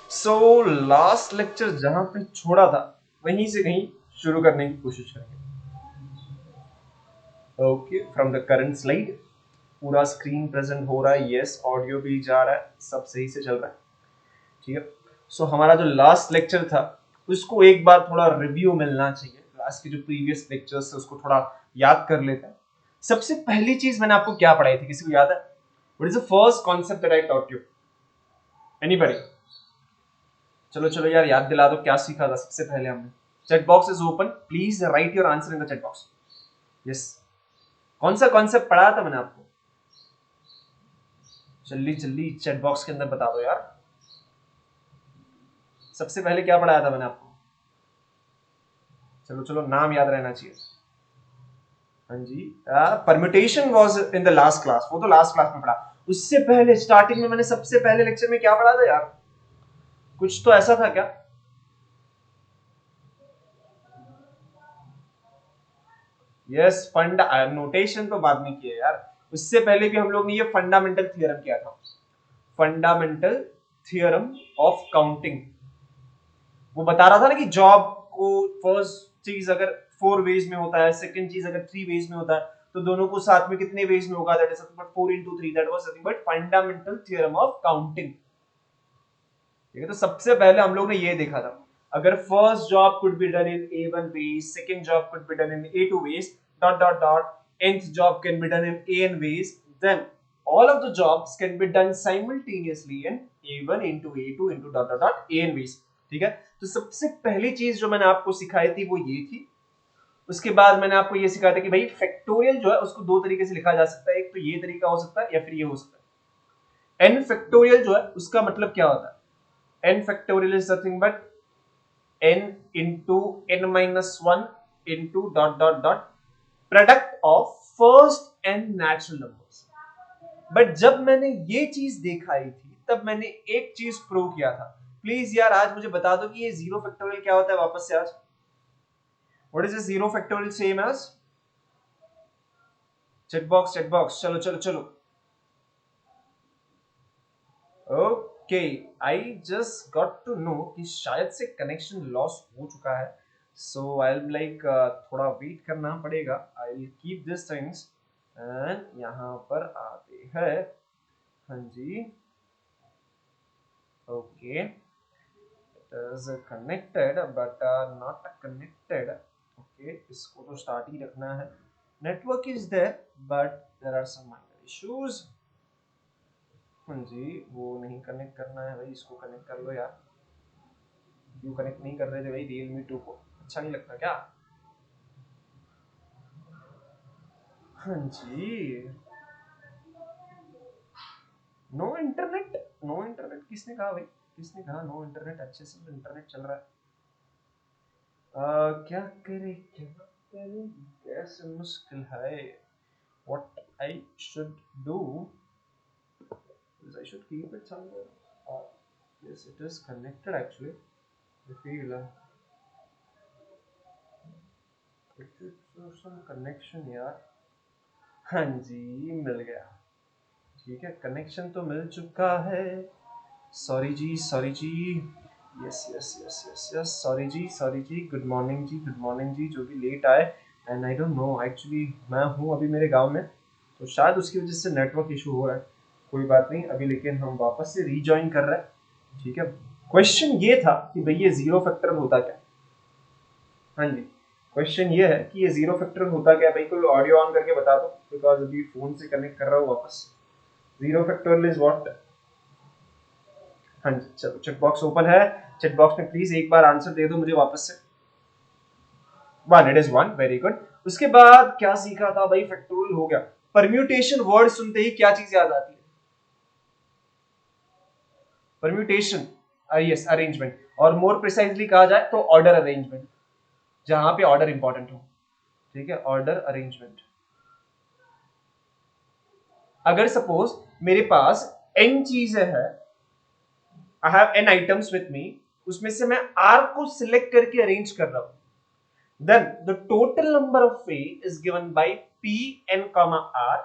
So last lecture जहां पे छोड़ा था वहीं से कहीं शुरू करने की कोशिश करेंगे। Okay, from the current slide. पूरा स्क्रीन प्रेजेंट हो रहा है, यस, ऑडियो भी जा रहा है, सब सही से चल रहा है। ठीक है। सो हमारा जो लास्ट लेक्चर था उसको एक बार थोड़ा रिव्यू मिलना चाहिए। लास्ट के जो प्रीवियस लेक्चर्स थे उसको थोड़ा याद कर लेते हैं। सबसे पहली चीज मैंने आपको क्या पढ़ाई थी, किसी को याद है? What is the first concept that I taught you? Anybody? चलो चलो यार, याद दिला दो क्या सीखा था सबसे पहले हमने। Chat box is open, please right your answer in the chat box. Yes, कौन सा कॉन्सेप्ट पढ़ाया था मैंने आपको? जल्दी जल्दी चैट बॉक्स के अंदर बता दो यार। सबसे पहले क्या पढ़ाया था मैंने आपको? चलो चलो, नाम याद रहना चाहिए। हाँ जी, permutation was in the last class, वो तो लास्ट क्लास में पढ़ा। उससे पहले स्टार्टिंग में मैंने सबसे पहले लेक्चर में क्या पढ़ा था यार? कुछ तो ऐसा था क्या? यस, फंडा नोटेशन तो बाद में किया यार। उससे पहले भी हम लोग ने ये फंडामेंटल थ्योरम किया था। Fundamental theorem of counting. वो बता रहा था ना कि जॉब को फर्स्ट चीज अगर 4 वेज में होता है, सेकंड चीज अगर 3 वेज में होता है, तो दोनों को साथ में कितने वेज में होगा? That is nothing but 4 into 3, that was nothing but fundamental theorem of counting. ठीक है, तो सबसे पहले हम लोग ने ये देखा था, अगर first job could be done in A1 ways, second job could be done in A2 ways, dot dot dot, nth job can be done in AN ways, then all of the jobs can be done simultaneously in A1 into A2 into dot dot dot AN ways। ठीक है, तो सबसे पहली चीज जो मैंने आपको सिखाई थी वो ये थी। उसके बाद मैंने आपको ये सिखाया था कि भाई फैक्टोरियल जो है उसको दो तरीके से लिखा जा सकता है, एक तो ये तरीका हो सकता है या फिर ये हो सकता है। n फैक्टोरियल जो है उसका मतलब क्या होता है? n factorial is nothing but n into n minus 1 into dot dot dot product of first n natural numbers. But जब मैंने ये चीज दिखाई थी तब मैंने एक चीज प्रूव किया था। प्लीज यार आज मुझे बता दो कि ये जीरो फैक्टोरियल क्या होता है वापस से आज। What is this zero factorial same as? Chat box, चलो चलो चलो। Okay, I just got to know कि शायद से कनेक्शन लॉस हो चुका है। सो आई विल लाइक थोड़ा वेट करना पड़ेगा। I will keep this things and यहाँ पर आते हैं। हाँ जी, okay, it is connected but not connected. Okay, इसको तो स्टार्ट ही रखना है। Network is there but there are some minor issues. हाँ जी, वो नहीं कनेक्ट करना है भाई, इसको कनेक्ट कर लो यार। क्यों कनेक्ट नहीं कर रहे थे भाई Realme 2 को? अच्छा नहीं लगता क्या? हाँ जी, नो इंटरनेट। नो इंटरनेट किसने कहा भाई? किसने कहा नो इंटरनेट? अच्छे से तो इंटरनेट चल रहा है। क्या करे क्या करे, कैसे मुश्किल है। What I should do is I should keep it somewhere. Uh, yes, it is connected actually. I feel it should show some connection यार। हाँ जी, मिल गया। ठीक है, कनेक्शन तो मिल चुका है। सॉरी जी, सॉरी जी। Yes yes yes yes yes, sorry जी, गुड मॉर्निंग जी, गुड मॉर्निंग जी, जो भी लेट आए। And I don't know actually, मैं हूँ अभी मेरे गांव में, तो शायद उसकी वजह से नेटवर्क इशू हो रहा है। कोई बात नहीं अभी, लेकिन हम वापस से रीजॉइन कर रहे हैं। ठीक है, क्वेश्चन ये था कि भाई ये जीरो फैक्टर होता क्या? हाँ जी, क्वेश्चन ये है कि ये जीरो फैक्टर होता क्या? भाई कोई ऑडियो ऑन करके बता दो, बिकॉज अभी फोन से कनेक्ट कर रहा हूँ वापस। Zero factorial is what? हाँ जी, चलो चेक बॉक्स ओपन है। चेक बॉक्स में प्लीज एक बार आंसर दे दो मुझे वापस से। 1, इट इज 1, वेरी गुड। उसके बाद क्या सीखा था भाई? फैक्टोरियल हो गया। परम्यूटेशन वर्ड सुनते ही क्या चीज याद आती है? परम्यूटेशन, यस, अरेंजमेंट, और मोर प्रिसाइजली कहा जाए तो ऑर्डर अरेंजमेंट, जहां पे ऑर्डर इंपॉर्टेंट हो। ठीक है, ऑर्डर अरेंजमेंट। अगर सपोज मेरे पास n चीजें हैं, I have n items with me, उसमें से मैं r को सिलेक्ट करके अरेंज कर रहा हूं, then the total number of A is given by Pn, R,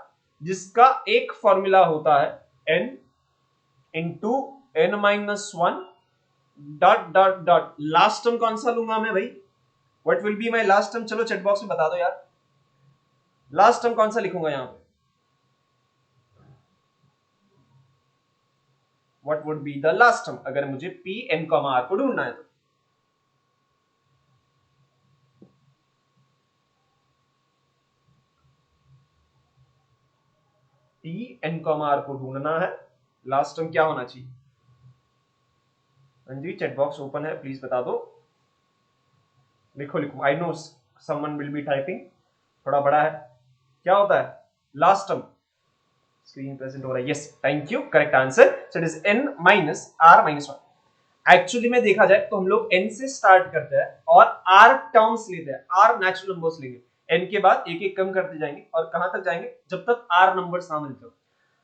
जिसका एक फॉर्मूला होता है n into n minus 1 dot dot dot last term कौन सा लूंगा मैं भाई? What will be my last term? चलो चैट बॉक्स में बता दो यार, लास्ट टर्म कौन सा लिखूंगा यहां पे? What would be the last term अगर मुझे पी एन कॉमा आर को ढूंढना है तो? पी एन कॉमा आर को ढूंढना है, लास्ट टर्म क्या होना चाहिए? हाँ जी, चैट बॉक्स ओपन है, प्लीज बता दो। लिखो लिखो, I know someone will be typing, थोड़ा बड़ा है। क्या होता है लास्ट टर्म? स्क्रीन प्रेजेंट हो रहा है, yes thank you, correct answer. So it is n minus r minus 1। Actually में देखा जाए तो हम लोग n से स्टार्ट करते हैं और r टर्म्स लेते हैं, r नेचुरल नंबर्स लेंगे, n के बाद एक एक कम करते जाएंगे और कहां तक जाएंगे? जब तक r नंबर्स ना मिलते हो।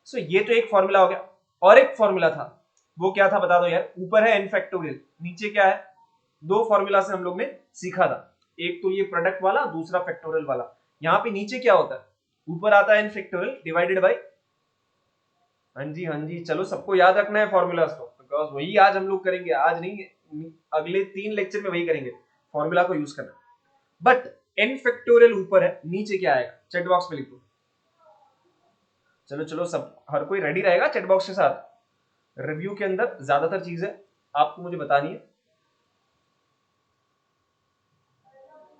सो ये तो एक फॉर्मूला हो गया, और एक फॉर्मूला था, वो क्या था बता दो यार? ऊपर है n फैक्टोरियल, नीचे क्या है? दो फॉर्मूला से हम लोग ने सीखा था, एक तो ये प्रोडक्ट वाला, दूसरा फैक्टोरियल वाला। यहाँ पे नीचे क्या होता है? ऊपर आता है n फैक्टोरियल डिवाइडेड बाय, हाँ जी हाँ जी, चलो सबको याद रखना है फॉर्मूलाज को, बिकॉज वही आज हम लोग करेंगे, आज नहीं, अगले 3 लेक्चर में वही करेंगे, फॉर्मूला को यूज करना। बट n फैक्टोरियल ऊपर है, नीचे क्या आएगा? चैट बॉक्स में लिखो। चलो चलो, सब हर कोई रेडी रहेगा चैट बॉक्स के साथ? रिव्यू के अंदर ज्यादातर चीजें आपको मुझे बतानी है।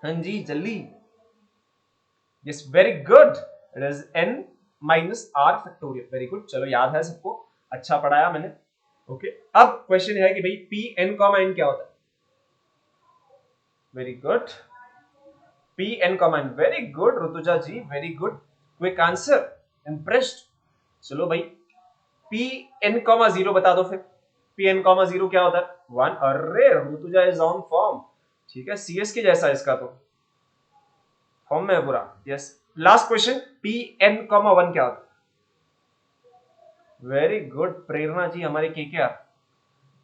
हाँ जी जल्दी, yes very good, it is n minus r factorial, very good. चलो याद है सबको, अच्छा पढ़ाया मैंने। ओके, अब क्वेश्चन है कि भाई p n कॉमा n क्या होता है? Very good, p n comma n, very good Rutuja ji, very good, quick answer, impressed. चलो भाई p n कॉमा 0 बता दो फिर, p n कॉमा 0 क्या होता है? 1। अरे ऋतुजा इज ऑन फॉर्म, ठीक है, CS के जैसा इसका तो फॉर्म में है पूरा, yes. Last question, p n comma 1 क्या होता है? वेरी गुड प्रेरणा जी, हमारे KKR,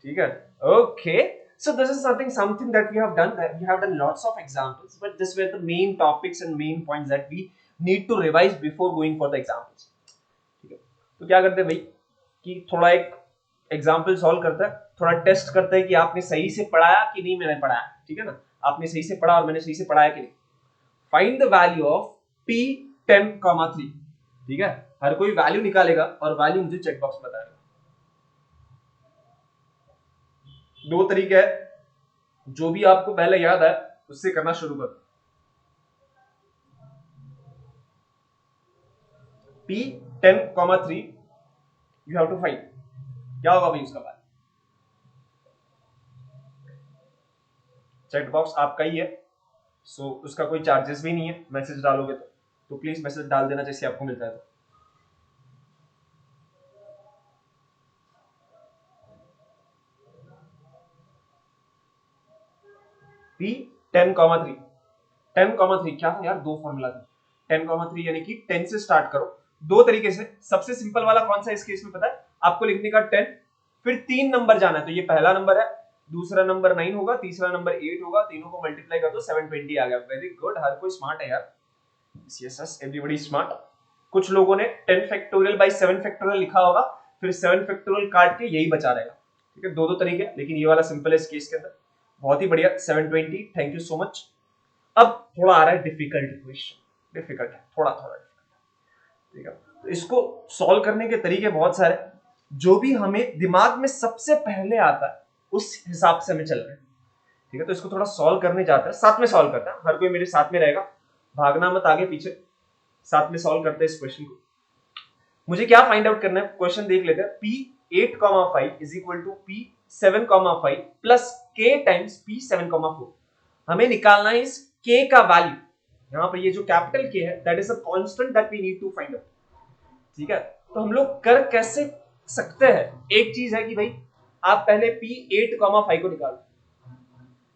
ठीक है, okay. So this is something that we have done, that we have done lots of examples, but this were the main topics and main points that we need to revise before going for the examples, ठीक है। तो क्या करते हैं भाई कि थोड़ा एक एग्जाम्पल सॉल्व करते हैं, थोड़ा टेस्ट करते हैं कि आपने सही से पढ़ाया कि नहीं मैंने पढ़ाया, ठीक है ना, आपने सही से पढ़ा और मैंने सही से पढ़ाया कि नहीं। Find the value of p10,3, ठीक है, हर कोई वैल्यू निकालेगा और वैल्यू मुझे चेक बॉक्स में बताएगा। दो तरीके है, जो भी आपको पहले याद है उससे करना शुरू करो। p10,3 you have to find, क्या होगा भाई उसका वैल्यू? चैट बॉक्स आपका ही है, सो उसका कोई चार्जेस भी नहीं है, मैसेज डालोगे तो प्लीज मैसेज डाल देना जैसे आपको मिलता है तो। p10,3, 10,3 क्या था यार? दो फॉर्मूला था, 10,3 यानी कि 10 से स्टार्ट करो दो तरीके से। सबसे सिंपल वाला कौन सा इस केस में पता है आपको? लिखने का 10, फिर 3 नंबर जाना है, तो ये पहला नंबर है, दूसरा नंबर 9 होगा, तीसरा नंबर 8 होगा, तीनों को मल्टीप्लाई कर दो 720 आ गया। वेरी गुड, हर कोई स्मार्ट है यार, यस एवरीबॉडी स्मार्ट। कुछ लोगों ने 10 फैक्टोरियल बाई 7 फैक्टोरियल लिखा होगा, फिर 7 फैक्टोरियल काट के यही बचा रहेगा, ठीक है। दो दो तरीके, लेकिन ये वाला सिंपल है इस केस के अंदर, बहुत ही बढ़िया, 720, थैंक यू सो मच। अब थोड़ा आ रहा है डिफिकल्ट क्वेश्चन, डिफिकल्ट है, थोड़ा थोड़ा डिफिकल्ट, ठीक है। तो इसको सॉल्व करने के तरीके बहुत सारे, जो भी हमें दिमाग में सबसे पहले आता है उस हिसाब से हमें चल रहे हैं, ठीक है। तो इसको थोड़ा सॉल्व करने जाते हैं, साथ में सॉल्व करते हैं, हर कोई मेरे साथ में रहेगा, भागना मत आगे पीछे, साथ में सॉल्व करते हैं इस क्वेश्चन को। मुझे क्या फाइंड आउट करना है, क्वेश्चन देख लेते हैं। p8,5 is equal to p7,5 plus k times p7,4। हमें निकालना है इस k का वैल्यू, यहाँ पर ये जो कैपिटल K है that is a constant that we need to find out, ठीक है। तो हम लोग कर कैसे सकते हैं, एक चीज है कि भाई आप पहले p8,5 को निकालो,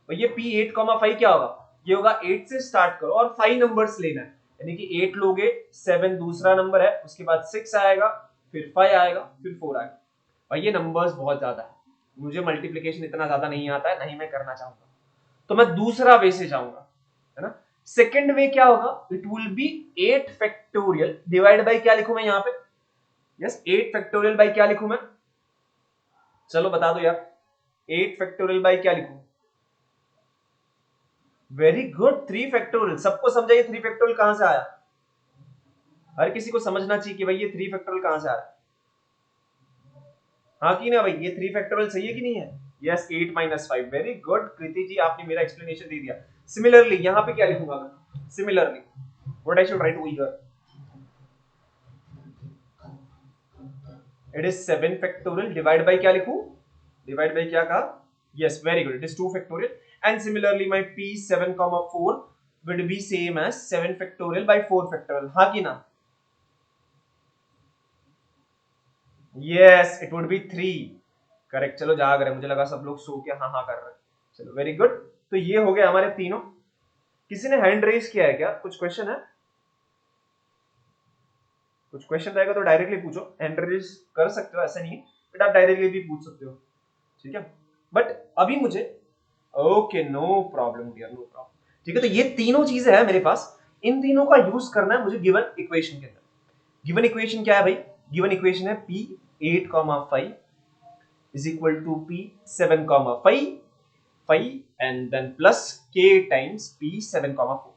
तो ये p8,5 क्या होगा? ये होगा 8 से स्टार्ट करो और 5 नंबर्स लेना है, यानी कि 8 लोगे, 7 दूसरा नंबर है, उसके बाद 6 आएगा, फिर 5 आएगा, फिर 4 आएगा। और ये नंबर्स बहुत ज्यादा है, मुझे मल्टीप्लिकेशन इतना ज्यादा नहीं आता है, नहीं मैं करना चाहूंगा, तो मैं दूसरा वे से जाऊंगा, है ना। सेकंड वे क्या होगा? It will be 8 factorial divide bye क्या लिखूं मैं यहाँ पे? यस 8 फैक्टोरियल बाय क्या लिखूं मैं? चलो बता दो यार, 8 फैक्टोरियल बाई क्या लिखूं? Very good, 3 factorial. सबको समझाइए 3 फैक्टोरियल कहां से आया? हर किसी को समझना चाहिए कि भाई ये 3 फैक्टोरियल कहां से आ रहा है। हाँ कि ना भाई, ये 3 फैक्टोरियल सही है कि नहीं है? Yes, 8 minus 5। वेरी गुड कृति जी, आपने मेरा एक्सप्लेनेशन दे दिया। सिमिलरली यहां पे क्या लिखूंगा मैं? Similarly what I should write over here? It is 7 factorial divide bye क्या लिखूं? डिवाइड बाय क्या कहा? Yes, very good, it is 2 factorial and similarly my p7, 4 would be same as 7 factorial by 4 factorial। हाँ कि ना? Yes, it would be 3। Correct. चलो जाग रहे, मुझे लगा सब लोग सो के हाँ हाँ कर रहे हैं। चलो वेरी गुड। तो ये हो गए हमारे तीनों। किसी ने हैंड रेज किया है क्या? कुछ क्वेश्चन है? कुछ क्वेश्चन रहेगा तो डायरेक्टली पूछो, हैंड रेज कर सकते हो, ऐसा नहीं है, बट आप डायरेक्टली भी पूछ सकते हो, ठीक है। बट अभी मुझे, okay no problem dear, no problem, ठीक है। तो ये तीनों चीजें हैं मेरे पास, इन तीनों का यूज करना है मुझे गिवन इक्वेशन के अंदर। गिवन इक्वेशन क्या है भाई? गिवन इक्वेशन है p8, 5 is equal to p7, 5 and then plus k times p7, 4।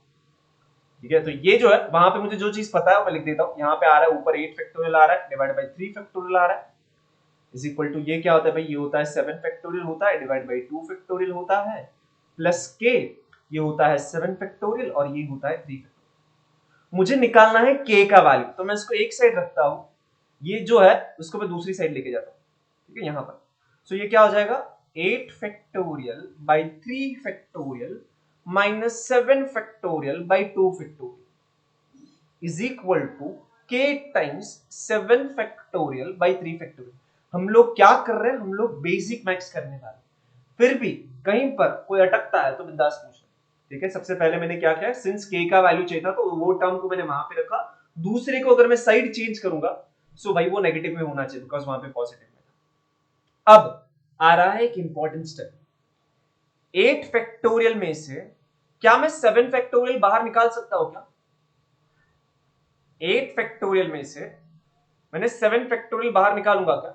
ठीक है, तो ये जो है वहां पे मुझे जो चीज पता है मैं लिख देता हूं। यहाँ पे आ रहा है ऊपर 8 फैक्टोरियल आ रहा है डिवाइड बाय 3 फैक्टोरियल आ रहा है इज इक्वल टू ये क्या होता है भाई? ये होता है 7 फैक्टोरियल होता है डिवाइड बाय 2 फैक्टोरियल होता है प्लस k, ये होता है 7 फैक्टोरियल और ये होता है 3 फैक्टोरियल। मुझे निकालना है k का वैल्यू, तो मैं इसको एक साइड रखता हूं, ये जो है उसको मैं दूसरी साइड लेके जाता हूं, ठीक है, यहां पर। सो ये क्या हो जाएगा? 8 factorial by 3 factorial minus 7 factorial by 2 factorial is equal to k times 7 factorial by 3 factorial. हम लोग क्या कर रहे हैं? हम लोग बेसिक मैथ्स करने वाले। फिर भी कहीं पर कोई अटकता है तो बिंदास पूछ, ठीक है। सबसे पहले मैंने क्या किया, सिंस k का वैल्यू चाहिए था तो वो टर्म को मैंने वहां पे रखा। दूसरे को अगर मैं साइड चेंज करूंगा सो भाई वो नेगेटिव में होना चाहिए बिकॉज वहां पे पॉजिटिव में था। अब आ रहा है एक इंपॉर्टेंट स्टेप। 8 फैक्टोरियल में से क्या मैं 7 फैक्टोरियल बाहर निकाल सकता हूं क्या? 8 फैक्टोरियल में से मैंने 7 फैक्टोरियल बाहर निकालूंगा क्या?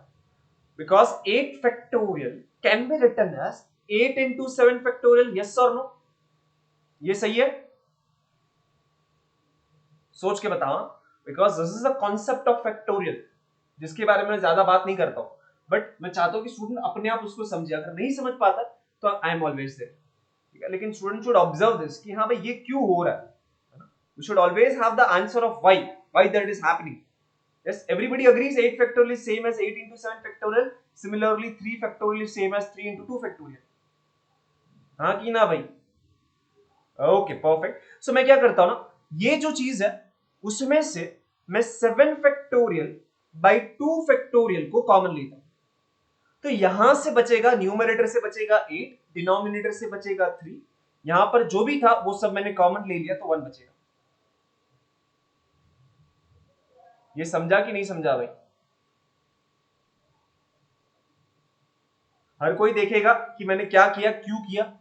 Because 8 factorial can be written as 8 into 7 factorial. Yes और नो? ये सही है? सोच के बताओ, because this is the concept of factorial जिसके बारे में ज्यादा बात नहीं करता हूं, बट मैं चाहता हूं कि स्टूडेंट अपने आप उसको समझे। अगर नहीं समझ पाता तो आई एम ऑलवेज देयर, ठीक है। लेकिन स्टूडेंट शुड ऑब्जर्व दिस कि हाँ भाई ये क्यों हो रहा है। You should always have the answer of why that is happening. Yes, everybody agrees 8 factorial is same as 8 into 7 factorial. Similarly, 3 factorial is same as 3 into 2 factorial. हाँ कि ना भाई? Okay perfect. सो मैं क्या करता हूं ना, ये जो चीज है उसमें से मैं 7 फैक्टोरियल बाई 2 फैक्टोरियल को कॉमन लेता हूं। तो यहां से बचेगा, न्यूमरेटर से बचेगा 8, डिनोमिनेटर से बचेगा 3, यहां पर जो भी था वो सब मैंने कॉमन ले लिया तो 1 बचेगा। ये समझा कि नहीं समझा भाई? हर कोई देखेगा कि मैंने क्या किया, क्यों किया।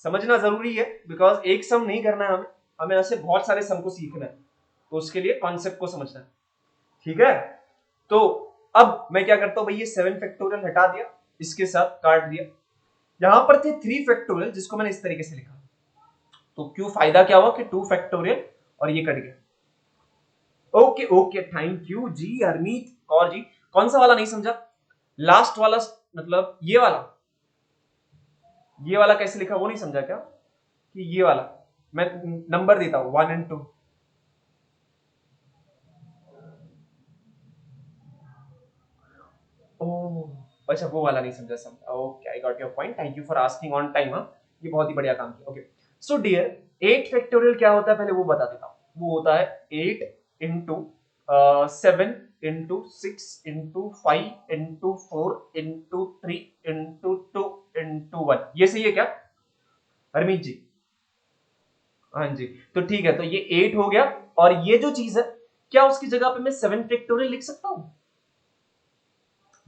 समझना जरूरी है बिकॉज एक सम नहीं करना है हमें, हमें ऐसे बहुत सारे सम को सीखना है, तो उसके लिए कॉन्सेप्ट को समझना है, ठीक है। तो अब मैं क्या करता हूं भाई, ये 7 फैक्टोरियल हटा दिया, इसके साथ काट दिया। यहां पर थे 3 फैक्टोरियल जिसको मैंने इस तरीके से लिखा, तो क्यों फायदा क्या हुआ कि 2 फैक्टोरियल और ये कट गया। ओके ओके, थैंक यू जी हरमीत कौर जी। कौन सा वाला नहीं समझा? लास्ट वाला, मतलब ये वाला कैसे लिखा वो नहीं समझा क्या? कि ये वाला मैं नंबर देता हूं 1 and 2। ओह अच्छा, वो वाला नहीं समझा, समझा। Okay, I got your point, thank you for asking on time. हाँ, ये बहुत ही बढ़िया काम किया। ओके सो डियर, 8 फैक्टोरियल क्या होता है पहले वो बता देता हूं। वो होता है 8 into 7 into 6 into 5 into 4 into 3 into 2 into 1। ये सही है क्या हरमीत जी? हाँ जी, तो ठीक है, तो ये 8 हो गया। और ये जो चीज है, क्या उसकी जगह पे मैं 7 फैक्टोरियल लिख सकता हूं?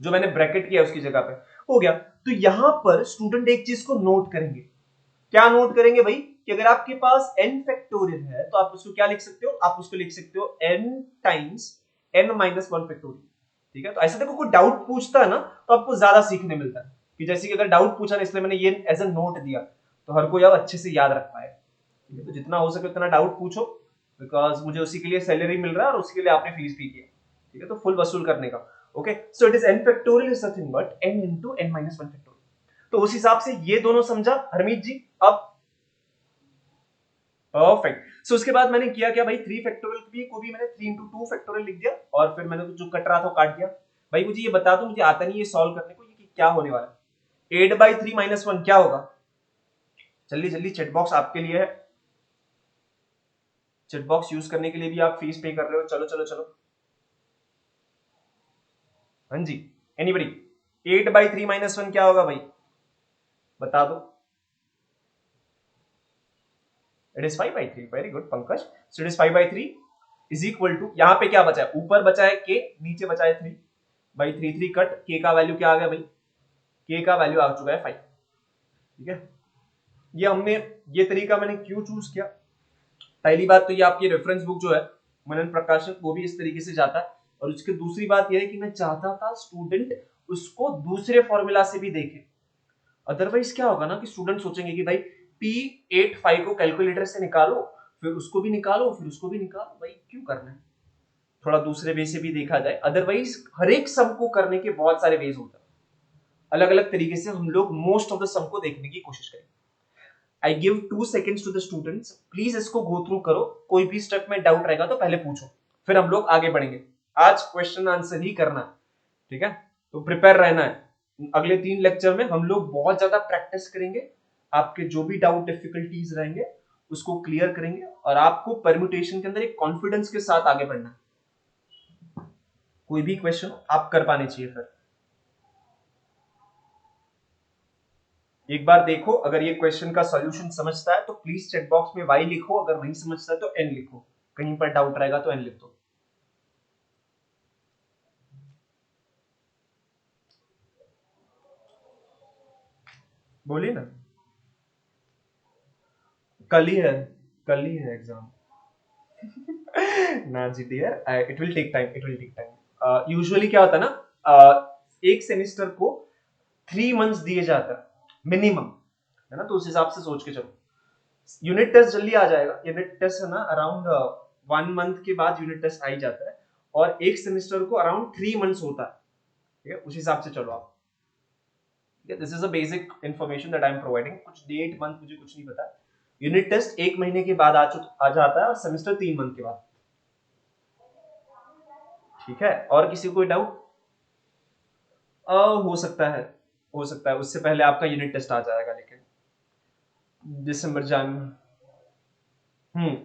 जो मैंने ब्रैकेट किया उसकी जगह पे हो गया। तो यहां पर स्टूडेंट एक चीज को नोट करेंगे। क्या नोट करेंगे भाई? कि अगर आपके पास n फैक्टोरियल है तो आप उसको क्या लिख सकते हो? आप उसको लिख सकते हो n times n minus 1 factorial. ठीक है, तो ऐसे देखो कोई डाउट पूछता है ना तो आपको ज्यादा सीखने मिलता है, कि जैसे कि अगर डाउट पूछा ना इसलिए मैंने ये एज ए नोट दिया, तो हर कोई अब अच्छे से याद रख पाए। ठीक है, तो जितना हो सके उतना डाउट पूछो, बिकॉज मुझे उसी के लिए सैलरी मिल रहा है और उसी के लिए आपने फीस भी किया। ठीक है, तो फुल वसूल करने का। Okay, so it is n factorial is nothing but n into n minus 1 factorial. तो उस हिसाब से ये दोनों समझा हरमीत जी? अब परफेक्ट। सो उसके बाद मैंने किया क्या भाई, 3 फैक्टोरियल भी को भी मैंने 3 into 2 फैक्टोरियल लिख दिया, और फिर मैंने जो कट रहा था काट दिया। भाई मुझे ये बता दो, मुझे आता नहीं ये सॉल्व करने को, ये क्या होने वाला है? 8/3 minus 1 क्या होगा? जल्दी जल्दी, चैट बॉक्स आपके लिए है, चैट बॉक्स यूज करने के लिए भी आप फीस पे कर रहे हो। चलो चलो चलो, हाँ जी, एनीबडी? 8/3 minus 1 क्या होगा भाई, बता दो। It is 5/3। Very good Pankaj. So it is 5/3 is equal to, यहां पे क्या बचा है, ऊपर बचा है के, नीचे बचा है 3 बाई 3, 3 कट, के का वैल्यू क्या आ गया भाई, के का वैल्यू आ चुका है 5। ठीक है, ये हमने, ये तरीका मैंने क्यों चूज किया? पहली बात तो ये आपकी रेफरेंस बुक जो है मनन प्रकाशन, वो भी इस तरीके से जाता है, और उसकी दूसरी बात यह है कि मैं चाहता था स्टूडेंट उसको दूसरे फॉर्मूला से भी देखे। अदरवाइज क्या होगा ना कि स्टूडेंट सोचेंगे कि भाई P85 को कैलकुलेटर से निकालो, फिर उसको भी निकालो, फिर उसको भी निकालो, भाई क्यों करना है? थोड़ा दूसरे वे से भी देखा जाए, अदरवाइज हर एक सम को करने के बहुत सारे वेज होते हैं, अलग अलग तरीके से हम लोग मोस्ट ऑफ द सम को देखने की कोशिश करेंगे। I give 2 seconds to the students, please इसको गो थ्रू करो, कोई भी स्टेप में डाउट रहेगा तो पहले पूछो, फिर हम लोग आगे बढ़ेंगे। आज क्वेश्चन आंसर ही करना है, ठीक है, तो प्रिपेयर रहना है। अगले 3 लेक्चर में हम लोग बहुत ज्यादा प्रैक्टिस करेंगे, आपके जो भी डाउट डिफिकल्टीज रहेंगे उसको क्लियर करेंगे, और आपको परम्यूटेशन के अंदर एक कॉन्फिडेंस के साथ आगे बढ़ना है। कोई भी क्वेश्चन आप कर पाने चाहिए। फिर एक बार देखो, अगर ये क्वेश्चन का सॉल्यूशन समझता है तो प्लीज चैट बॉक्स में वाई लिखो, अगर नहीं समझता है तो एन लिखो, कहीं पर डाउट रहेगा तो एन लिख दो। बोलिए ना। कल ही है, कल ही है एग्जाम। ना जी dear, it will take time, it will take time. Usually क्या होता है ना, एक सेमेस्टर को 3 मंथ्स दिए जाता है मिनिमम, है ना, तो उस हिसाब से सोच के चलो। यूनिट टेस्ट जल्दी आ जाएगा, यूनिट टेस्ट है ना अराउंड 1 मंथ के बाद यूनिट टेस्ट आ ही जाता है, और एक सेमेस्टर को अराउंड 3 मंथ्स होता है। ठीक है, उस हिसाब से चलो आप। This is a basic information that I am providing, कुछ डेट मंथ मुझे कुछ नहीं पता। यूनिट टेस्ट 1 महीने के बाद आ जाता है, और सेमेस्टर 3 मंथ के बाद। ठीक है, और किसी को कोई डाउट? हो सकता है, हो सकता है उससे पहले आपका यूनिट टेस्ट आ जाएगा, लेकिन दिसंबर जान,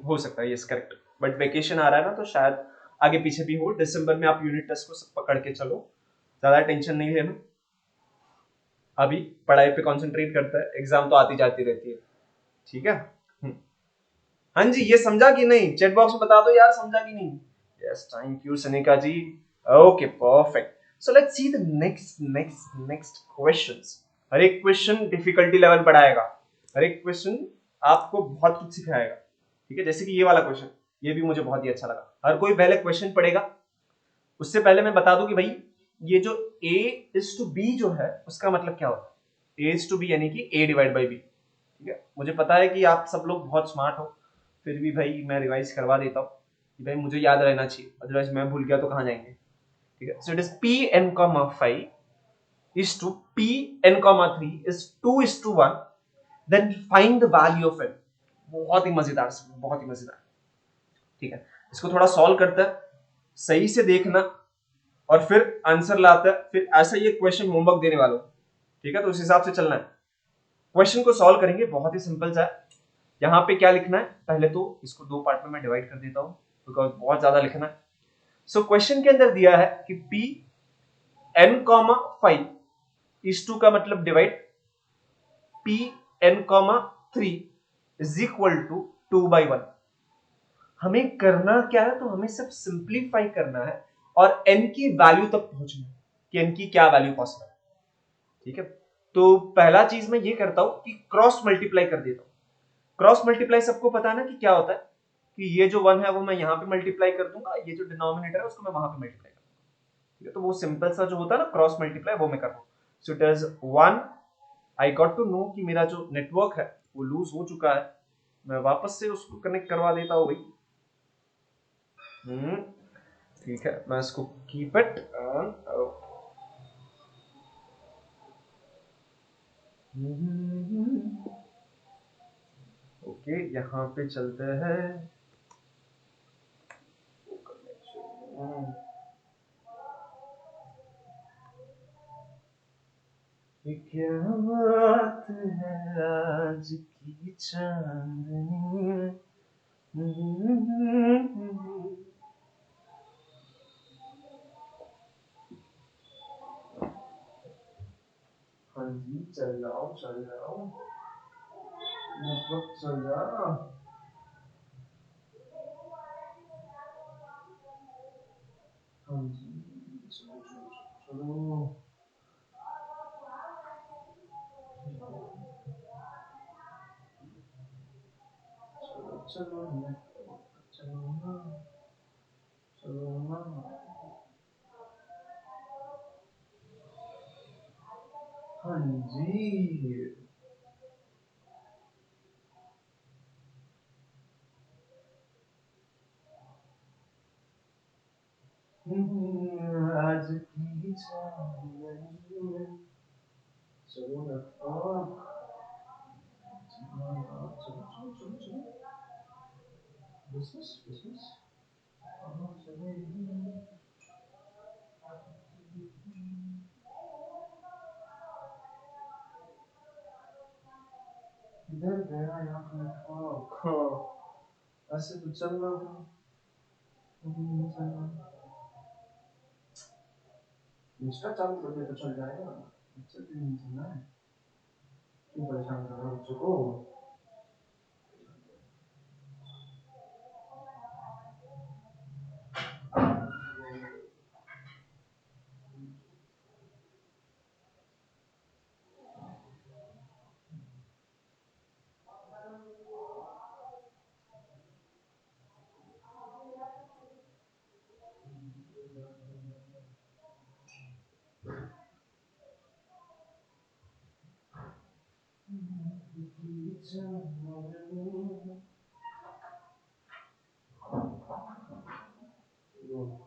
हो सकता है, यस करेक्ट। बट वेकेशन आ रहा है ना, तो शायद आगे पीछे भी हो। दिसंबर में आप यूनिट टेस्ट को सब पकड़ के चलो, ज्यादा टेंशन नहीं लेना, अभी पढ़ाई पे कंसंट्रेट करता है, एग्जाम तो आती जाती रहती है। ठीक है। हाँ जी, ये समझा कि नहीं? चैट बॉक्स में बता दो यार, समझा कि नहीं? Yes, thank you Sanika ji. Okay perfect. So let's see the next questions. हर एक क्वेश्चन डिफिकल्टी लेवल बढ़ाएगा, हर एक क्वेश्चन आपको बहुत कुछ सिखाएगा। ठीक है, जैसे कि ये वाला क्वेश्चन, ये भी मुझे बहुत ही अच्छा लगा। हर कोई पहले क्वेश्चन पढ़ेगा, उससे पहले मैं बता दूं कि भाई ये जो a इज टू b जो है उसका मतलब क्या होता है। a इज टू b यानी कि a डिवाइड बाई b। ठीक है, मुझे पता है कि आप सब लोग बहुत स्मार्ट हो, फिर भी भाई मैं रिवाइज करवा देता हूँ कि भाई मुझे याद रहना चाहिए, अदरवाइज मैं भूल गया तो कहाँ जाएंगे। ठीक है, सो it is Pn, 5 is to Pn, 3 is 2 is to 1, then find the value of n। बहुत ही मजेदार, बहुत ही मजेदार। ठीक है, इसको थोड़ा सॉल्व करता है, सही से देखना, और फिर आंसर लाता है, फिर ऐसा ये क्वेश्चन होमवर्क देने वालों। ठीक है, तो उस हिसाब से चलना है। क्वेश्चन को सॉल्व करेंगे, बहुत ही सिंपल सा है। यहाँ पे क्या लिखना है, पहले तो इसको 2 पार्ट में मैं डिवाइड कर देता हूँ, बिकॉज बहुत ज्यादा लिखना है। सो क्वेश्चन के अंदर दिया है कि Pn, 5 इस 2 का मतलब divide Pn, 3 is equal to 2/1। हमें करना क्या है, तो हमें सिर्फ सिंप्लीफाई करना है और n की वैल्यू तक पहुंचना है कि n की क्या वैल्यू पॉसिबल है। ठीक है, तो पहला चीज मैं ये करता हूं कि क्रॉस मल्टीप्लाई कर देता हूं। क्रॉस मल्टीप्लाई सबको पता है ना कि क्या होता है, कि ये जो 1 है वो मैं यहां पे मल्टीप्लाई कर दूंगा, ये जो डिनोमिनेटर है उसको मैं वहां पे मल्टीप्लाई कर दूंगा। ये तो वो सिंपल सा जो होता है ना क्रॉस मल्टीप्लाई, वो मैं कर रहा हूँ. So it is 1. I got to know कि मेरा जो नेटवर्क है वो लूज हो चुका है. मैं वापस से उसको कनेक्ट करवा देता हूँ भाई. ठीक है, मैं इसको कीप इट ऑन. ओके, यहाँ पे चलते हैं. क्या बात है आज की चांदनी में. हाँ जी, चल जाओ चल जाओ, नेटवर्क चल जा. हाँ जी, चलो चलो चलो चलो चलो नेटवर्क चलो ना, चलो ना. हाँ जी. आज की चांदनी में चलो नेटवर्क. चलो चलो चलो चलो. Business business. चलो. इधर गया यहाँ नेटवर्क. ऐसे तो चल रहा था, अभी नहीं चल रहा. इंस्टा चालू कर दे तो चल जाएगा. अच्छा क्यों नहीं चल रहा है? क्यों परेशान कर रहा है बच्चों को?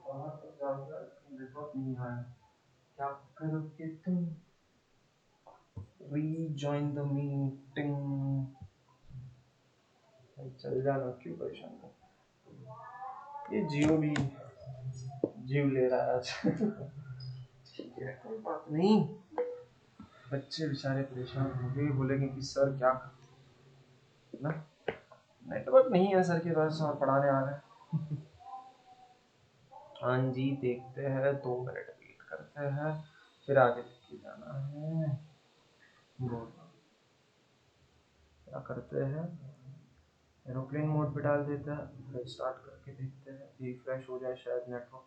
बाहर तक जाऊंगा, नेटवर्क नहीं आया. क्या करोगे तुम? Rejoin the meeting. चल जाना, क्यों परेशान कर. ये जियो भी जीव ले रहा है आज. ठीक है, कोई बात नहीं. बच्चे बेचारे परेशान हो गए, बोलेंगे कि सर क्या कर ना. नेटवर्क नहीं है सर के पास और पढ़ाने आ रहे हैं. हाँ जी, देखते हैं, 2 मिनट वेट करते हैं, फिर आगे लेके जाना है. बोल, क्या करते हैं, एरोप्लेन मोड पे डाल देते हैं, फिर स्टार्ट करके देखते हैं, रिफ्रेश हो जाए शायद नेटवर्क.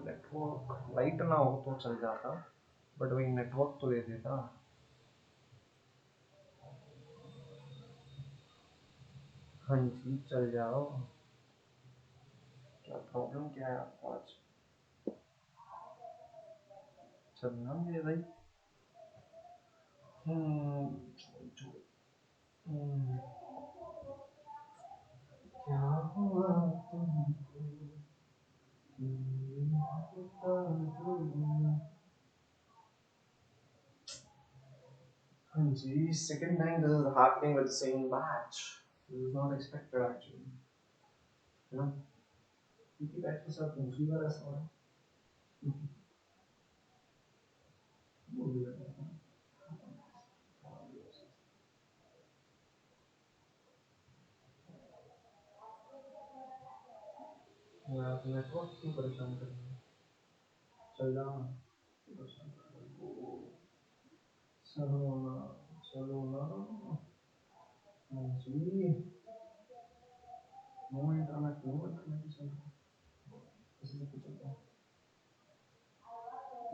नेटवर्क लाइट ना हो तो चल जाता, बट वही नेटवर्क तो दे देता. हाँ जी, चल जाओ. क्या प्रॉब्लम क्या है आपको आज? चलना मेरे भाई. हम्म. हम्म, क्या हुआ तुमको, बता दो. हाँ जी, second time this is happening with the same batch. This is not expected actually. है ना? क्योंकि बैच के साथ दूसरी बार ऐसा हो रहा है. वो भी लग रहा है. नेटवर्क क्यों परेशान कर रहे हैं? चल जाओ ना. परेशान कर रहे हो. चलो ना, चलो ना. हाँ जी. नो इंटरनेट, नो इंटरनेट ही चल रहा है. किसी से पूछो क्या?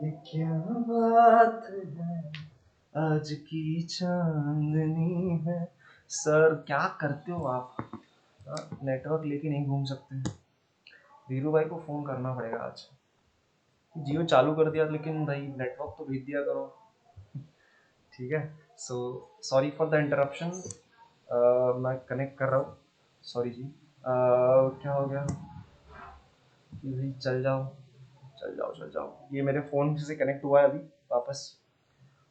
ये क्या बात है आज की चांदनी है. सर क्या करते हो आप? नेटवर्क लेके नहीं घूम सकते, वीरू भाई को फोन करना पड़ेगा आज। जियो चालू कर दिया लेकिन भाई नेटवर्क तो भेज दिया करो। ठीक है, so sorry for the interruption. मैं कनेक्ट कर रहा हूँ, सॉरी जी। क्या हो गया कि भाई चल जाओ चल जाओ चल जाओ, ये मेरे फ़ोन से कनेक्ट हुआ है अभी वापस,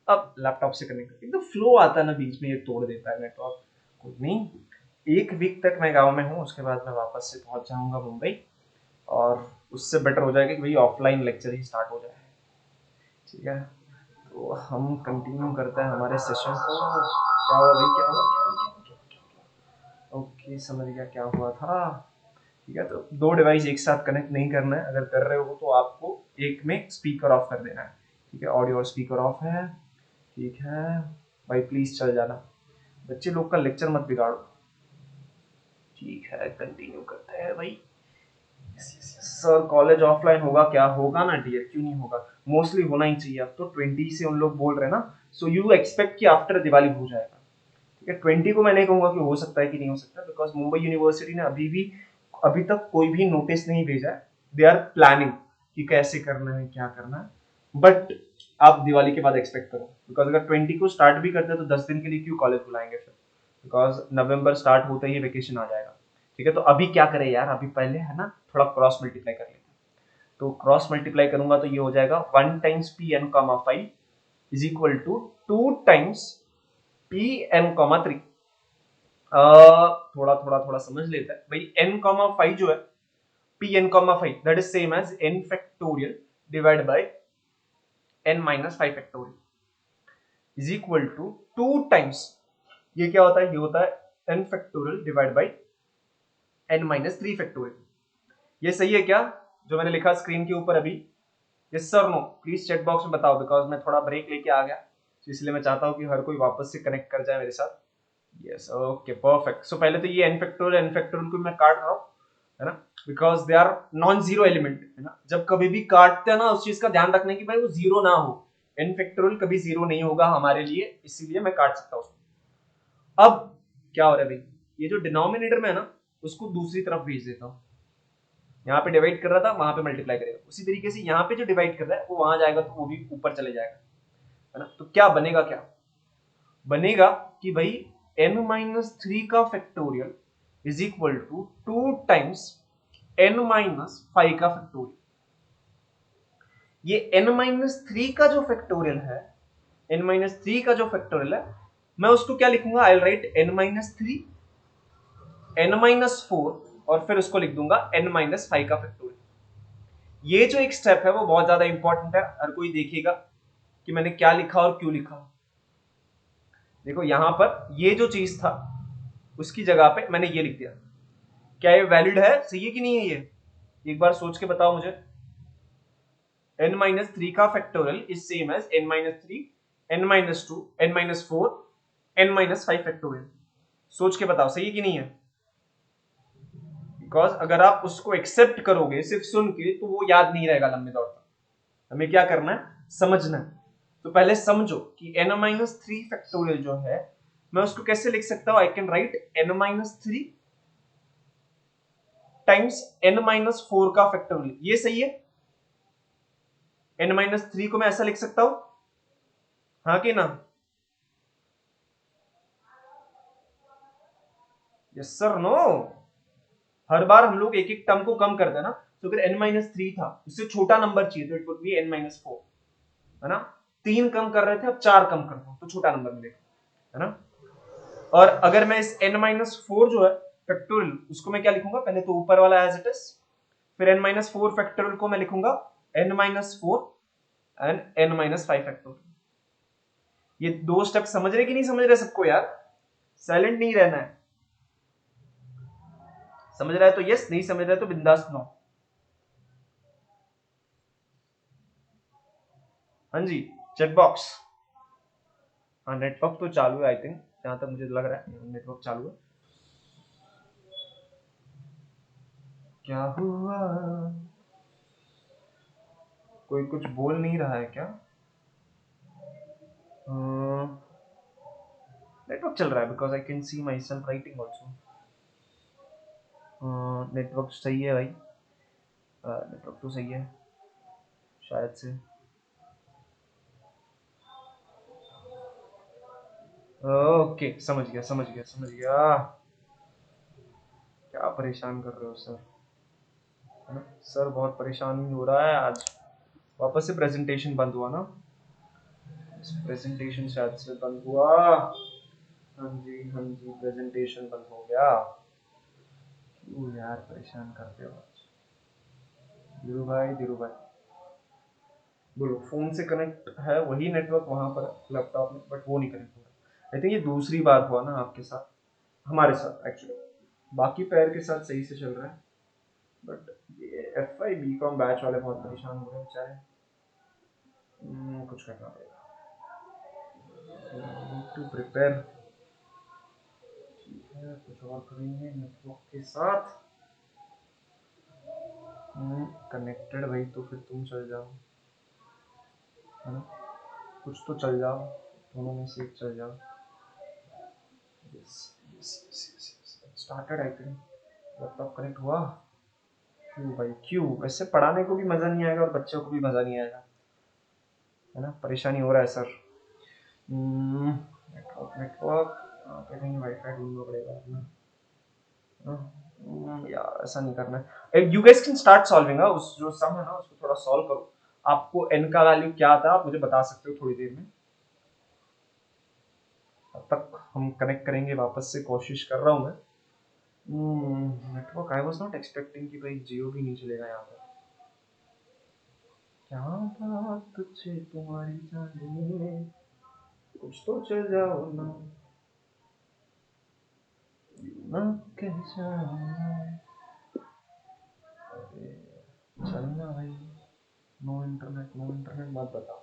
अब लैपटॉप से कनेक्ट एकदम फ्लो आता है ना बीच में, ये तोड़ देता है नेटवर्क। कुछ नहीं, एक वीक तक मैं गांव में हूँ, उसके बाद मैं वापस से पहुंच जाऊंगा मुंबई, और उससे बेटर हो जाएगा कि भाई ऑफलाइन लेक्चर ही स्टार्ट हो जाए। ठीक है, तो हम कंटिन्यू करते हैं हमारे सेशन को। क्या हुआ भाई, क्या हुआ, क्या हुआ, क्या हुआ, क्या हुआ, क्या हुआ? ओके, समझ गया क्या हुआ था। ठीक है, तो दो डिवाइस एक साथ कनेक्ट नहीं करना है, अगर कर रहे हो तो आपको एक में स्पीकर ऑफ कर देना है। ठीक है, ऑडियो और स्पीकर ऑफ है। ठीक है भाई, प्लीज चल जाना, बच्चे लोग का लेक्चर मत बिगाड़ो। ठीक है, कंटिन्यू करते हैं भाई। सर कॉलेज ऑफलाइन होगा क्या, होगा ना डियर, क्यों नहीं होगा, मोस्टली होना ही चाहिए। अब तो 20 से उन लोग बोल रहे हैं ना, सो यू एक्सपेक्ट कि आफ्टर दिवाली हो जाएगा। ठीक है, 20 को मैं नहीं कहूंगा कि हो सकता है कि नहीं हो सकता, बिकॉज मुंबई यूनिवर्सिटी ने अभी तक कोई भी नोटिस नहीं भेजा है। दे आर प्लानिंग कि कैसे करना है, क्या करना है, बट आप दिवाली के बाद एक्सपेक्ट करो, बिकॉज अगर 20 को स्टार्ट भी करते हैं तो 10 दिन के लिए क्यों कॉलेज बुलाएंगे फिर, बिकॉज नवंबर स्टार्ट होते ही वेकेशन आ जाएगा। ठीक है, तो अभी क्या करें यार, अभी पहले है ना थोड़ा क्रॉस मल्टीप्लाई कर लेते हैं। तो क्रॉस मल्टीप्लाई करूंगा तो ये हो जाएगा 1 times p n comma 5 is equal to 2 times p n comma 3। थोड़ा थोड़ा थोड़ा समझ लेते हैं भाई, n कॉमा 5 जो है, p n comma 5 that is same as n factorial divide by n minus 5 factorial is equal to 2 times, ये क्या होता है, ये होता है n factorial divide by n minus 3 factorial. ये सही है क्या जो मैंने लिखा स्क्रीन के ऊपर अभी? Yes sir no, please chat box में बताओ, बिकॉज मैं थोड़ा ब्रेक लेके आ गया, तो इसलिए मैं चाहता हूँ कि हर कोई वापस से कनेक्ट कर जाए मेरे साथ। Yes okay perfect. सो पहले तो ये एन फैक्टोरियल को मैं काट रहा हूँ, है ना, because they are non zero element, है ना, जब कभी भी काटते हैं ना उस चीज का ध्यान रखना कि भाई वो जीरो ना हो। एन फैक्टोरियल कभी जीरो नहीं होगा हमारे लिए, इसीलिए मैं काट सकता हूँ उसको। अब क्या हो रहा है भाई, ये जो डिनोमिनेटर में है ना उसको दूसरी तरफ भेज देता हूँ। यहाँ पे डिवाइड कर रहा था, वहां पे मल्टीप्लाई करेगा, उसी तरीके से यहाँ पे जो डिवाइड कर रहा है वो वहां जाएगा तो वो भी ऊपर चले जाएगा, है ना। तो क्या बनेगा, क्या बनेगा कि भाई n माइनस 3 का factorial is equal to 2 times n minus 5 का फैक्टोरियल। ये n माइनस 3 का जो फैक्टोरियल है, n माइनस 3 का जो फैक्टोरियल है, मैं उसको क्या लिखूंगा, I write n minus 3 n minus 4 और फिर उसको लिख दूंगा n माइनस 5 का फैक्टोरियल। ये जो एक स्टेप है वो बहुत ज्यादा इंपॉर्टेंट है, हर कोई देखेगा कि मैंने क्या लिखा और क्यों लिखा। देखो यहां पर ये जो चीज था उसकी जगह पे मैंने ये लिख दिया, क्या ये वैलिड है, सही है कि नहीं है ये, एक बार सोच के बताओ मुझे। n माइनस 3 का factorial is same as n minus 3 n minus 2 n minus 4 n minus 5 factorial, सोच के बताओ सही है कि नहीं है। बिकॉज अगर आप उसको एक्सेप्ट करोगे सिर्फ सुन के तो वो याद नहीं रहेगा लंबे दौर तक, हमें क्या करना है, समझना है। तो पहले समझो कि n माइनस 3 फैक्टोरियल जो है मैं उसको कैसे लिख सकता हूं, I can write n minus 3 times n minus 4 का फैक्टोरियल, ये सही है। n माइनस 3 को मैं ऐसा लिख सकता हूं, हाँ कि ना, यस सर नो। हर बार हम लोग एक एक टर्म को कम करते हैं ना, तो अगर n माइनस 3 था उससे छोटा नंबर चाहिए तो it would be n minus 4, है ना। 3 कम कर रहे थे, अब 4 कम कर दो तो छोटा नंबर मिलेगा, है ना। और अगर मैं इस n माइनस 4 जो है फैक्टोरियल उसको मैं क्या लिखूंगा, पहले तो ऊपर वाला एज इट इज, फिर n माइनस 4 फैक्टोरियल को मैं लिखूंगा n minus 4 and n minus 5 factorial. ये दो स्टेप समझ रहे कि नहीं समझ रहे सबको यार, साइलेंट नहीं रहना है, समझ रहा है तो यस, नहीं समझ रहा है तो बिंदास नो। हाँ जी, चेक बॉक्स। हाँ नेटवर्क तो चालू है, आई थिंक जहां तक मुझे लग रहा है नेटवर्क चालू है। क्या हुआ, कोई कुछ बोल नहीं रहा है क्या? नेटवर्क चल रहा है, because I can see my self writing also. Network सही है भाई, नेटवर्क तो सही है शायद से। ओके समझ गया समझ गया समझ गया। क्या परेशान कर रहे हो सर, है ना सर, बहुत परेशान हो रहा है आज। वापस से प्रेजेंटेशन बंद हुआ ना, प्रेजेंटेशन शायद से बंद हुआ। हाँ जी हाँ जी, प्रेजेंटेशन बंद हो गया। क्यों यार परेशान करते हो आज। धीरू भाई बोलो, फोन से कनेक्ट है वही नेटवर्क वहां पर लैपटॉप में, बट वो नहीं कनेक्ट हो रहा। आई थिंक ये दूसरी बार हुआ ना आपके साथ, हमारे साथ एक्चुअली। बाकी पैर के साथ सही से चल रहा है, बट ये F I B com batch वाले बहुत परेशान हो रहे हैं बेचारे। कुछ करना पड़ेगा टू प्रिपेयर। ठीक है, कुछ और करेंगे नेटवर्क के साथ। कनेक्टेड भाई, तो फिर तुम चल जाओ, है ना, कुछ तो चल जाओ, दोनों में से एक चल जाओ। Started I think, laptop connect हुआ। क्यों भाई क्यों, वैसे पढ़ाने को भी मजा नहीं आएगा और बच्चों को भी मजा नहीं आएगा, है ना, परेशानी हो रहा है सर। नेटवर्क नेटवर्क पे कहीं वाईफाई ढूंढना पड़ेगा अपना। यार ऐसा नहीं करना है। You guys can start solving, उस जो सम है ना उसको थोड़ा सॉल्व करो। आपको n का वैल्यू क्या आता है आप मुझे बता सकते हो थोड़ी देर में। तब तक हम कनेक्ट करेंगे वापस से, कोशिश कर रहा हूँ मैं। Network, I was not expecting कि भाई जियो भी नहीं चलेगा यहाँ पे। क्या बात तुझे तुम्हारी जाने, कुछ तो चल जाओ ना, ना कह जाओ। अरे चलना भाई, नो इंटरनेट नो इंटरनेट मत बताओ।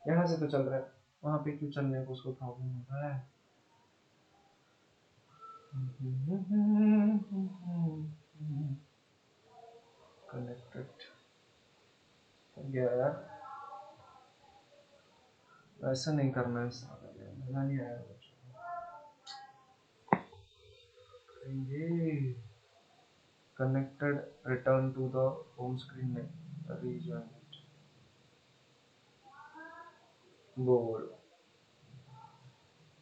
यहाँ से तो चल रहा है, वहाँ पे क्यों चलने को उसको प्रॉब्लम हो रहा है। कनेक्टेड गया यार, ऐसा नहीं करना है, मजा नहीं आया करेंगे। Connected, return to the home screen में, रीजॉइन इट, बोलो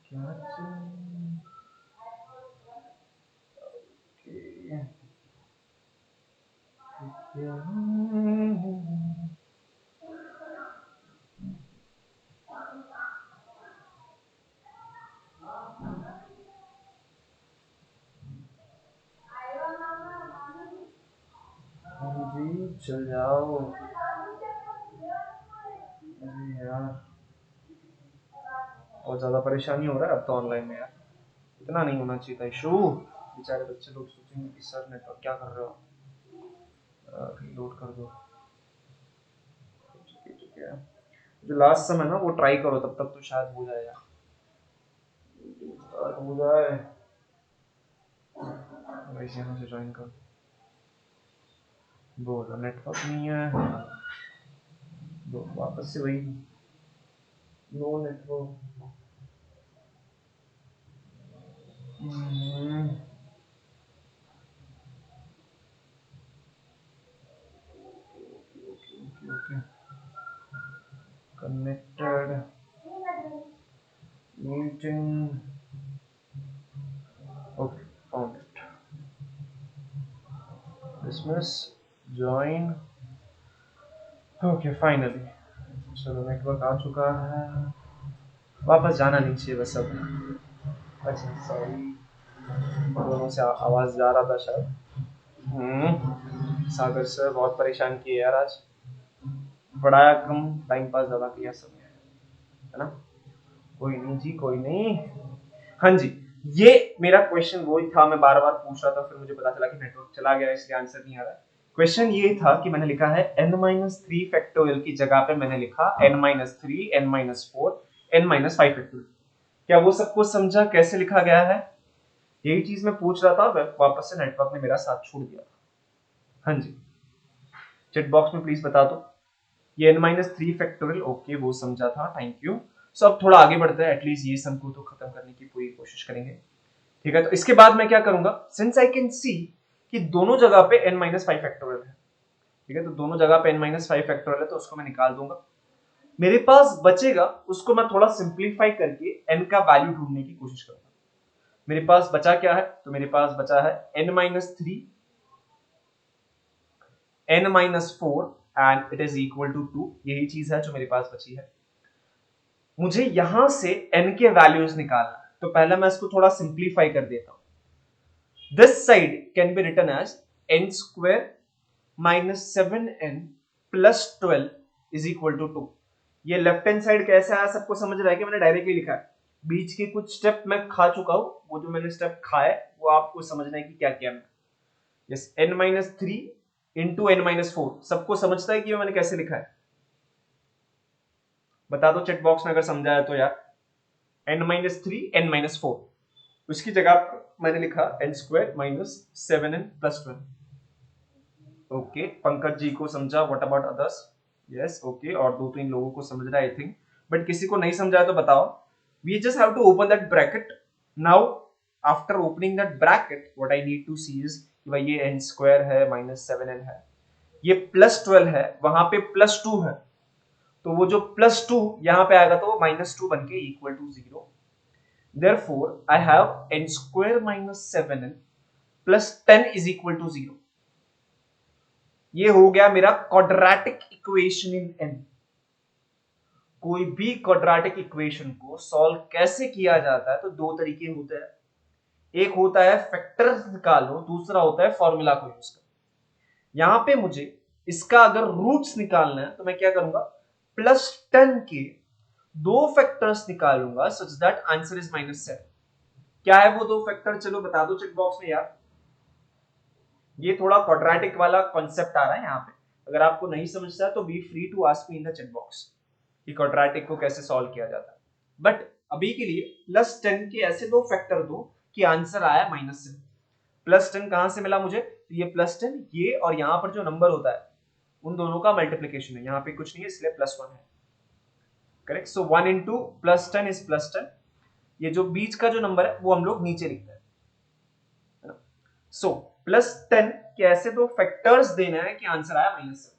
क्या चाहिए। जी चल जाओ। अरे यार बहुत ज्यादा परेशानी हो रहा है अब तो ऑनलाइन में यार, इतना नहीं होना चाहिए था इशू। बेचारे बच्चे लोग सोचेंगे कि सर नेटवर्क क्या कर रहे हो, रीलोड कर दो। ठीक है, जो लास्ट समय ना वो ट्राई करो, तब तक तो शायद हो जाएगा, हो जाए। वैसे यहाँ से ज्वाइन कर बोलो, नेटवर्क नहीं है, दो वापस से वही, no network. Okay connected meeting, okay found it, dismiss, join, okay finally. चलो नेटवर्क आ चुका है, वापस जाना नहीं चाहिए बस अब। अच्छा सॉरी, दोनों से आवाज जा रहा था शायद। सागर सर बहुत परेशान किए यार आज, पढ़ाया कम, टाइम पास ज्यादा किया सब, है ना। कोई नहीं जी कोई नहीं। हाँ जी, ये मेरा क्वेश्चन वो ही था, मैं बार बार पूछ रहा था, फिर मुझे पता चला कि नेटवर्क चला गया इसलिए आंसर नहीं आ रहा है। क्वेश्चन ये था कि मैंने लिखा है n-3 फैक्टोरियल की जगह पे मैंने लिखा n-3 n-4 n-5 फैक्टोरियल। क्या वो सबको समझा कैसे लिखा गया है, यही चीज मैं पूछ रहा था, वापस से नेटवर्क ने मेरा साथ छोड़ दिया। हाँ जी, चैट बॉक्स में प्लीज बता दो। ये n-3 फैक्टोरियल, ओके वो समझा था, थैंक यू। सो अब थोड़ा आगे बढ़ते हैं, एटलीस्ट ये सम को तो खत्म करने की पूरी कोशिश करेंगे। ठीक है, तो इसके बाद मैं क्या करूंगा, सिंस आई कैन सी कि दोनों जगह पे n-5 फैक्टोरियल है, ठीक है, तो दोनों जगह पे n-5 फैक्टोरियल है, तो उसको मैं निकाल दूंगा। मेरे पास बचेगा, उसको मैं थोड़ा सिंप्लीफाई करके n का वैल्यू ढूंढने की कोशिश करूंगा। मेरे पास बचा क्या है, तो मेरे पास बचा है n-3 n-4 and it is equal to 2। यही चीज है जो मेरे पास बची है। मुझे यहां से n के वैल्यूज निकालना है, तो पहले मैं इसको थोड़ा सिंप्लीफाई कर देता हूं। This side can be written as n square minus 7n plus 12 is equal to 2। ये लेफ्ट हैंड साइड कैसे आया सबको समझ रहा है कि मैंने डायरेक्टली लिखा है, बीच के कुछ स्टेप मैं खा चुका हूं, वो जो मैंने स्टेप खाए वो आपको समझना है कि क्या किया मैंने। यस, n-3 इंटू n-4 सबको समझता है कि मैंने कैसे लिखा है, बता दो चैट बॉक्स में अगर समझा है तो यार। n-3 n-4 उसकी जगह मैंने लिखा n square minus 7n plus 12। Okay, Pankaj ji को समझा, what about others? Yes, okay, और 2-3 लोगों को समझ रहा है आई थिंक, बट किसी को नहीं समझा है तो बताओ। We just have to open that bracket now. After opening that bracket what I need to see is कि भाई ये n स्क्वायर है माइनस 7n है, ये प्लस 12 है, वहां पे प्लस 2 है, तो वो जो प्लस 2 यहां पे आएगा तो वो माइनस 2 बन के equal to 0। Therefore, I have n square minus 7n plus 10 is equal to 0। ये हो गया मेरा क्वाड्रेटिक इक्वेशन इन n। कोई भी क्वाड्रेटिक इक्वेशन को सॉल्व कैसे किया जाता है, तो दो तरीके होते हैं, एक होता है फैक्टर्स निकालो, दूसरा होता है फॉर्मूला को यूज कर। यहां पे मुझे इसका अगर रूट्स निकालना है तो मैं क्या करूंगा, प्लस 10 के दो फैक्टर्स निकालूंगा सच दैट आंसर इज -7। क्या है वो दो फैक्टर, चलो बता दो चेक बॉक्स में यार। ये थोड़ा क्वाड्रेटिक वाला कॉन्सेप्ट आ रहा है यहाँ पे, अगर आपको नहीं समझता तो be free to ask me in the chat box कि क्वाड्रेटिक को कैसे सॉल्व किया जाता है। बट अभी के लिए प्लस 10 के ऐसे दो फैक्टर दो कि आंसर आया -7। प्लस 10 कहां से मिला मुझे, तो ये प्लस 10 ये और यहां पर जो नंबर होता है उन दोनों का मल्टीप्लीकेशन है, यहाँ पे कुछ नहीं है इसलिए +1 है, correct. So 1 into plus 10 is +10। ये जो बीच का जो नंबर है वो हम लोग नीचे लिखते हैं। सो +10 के ऐसे दो फैक्टर्स देना है कि आंसर आया -7।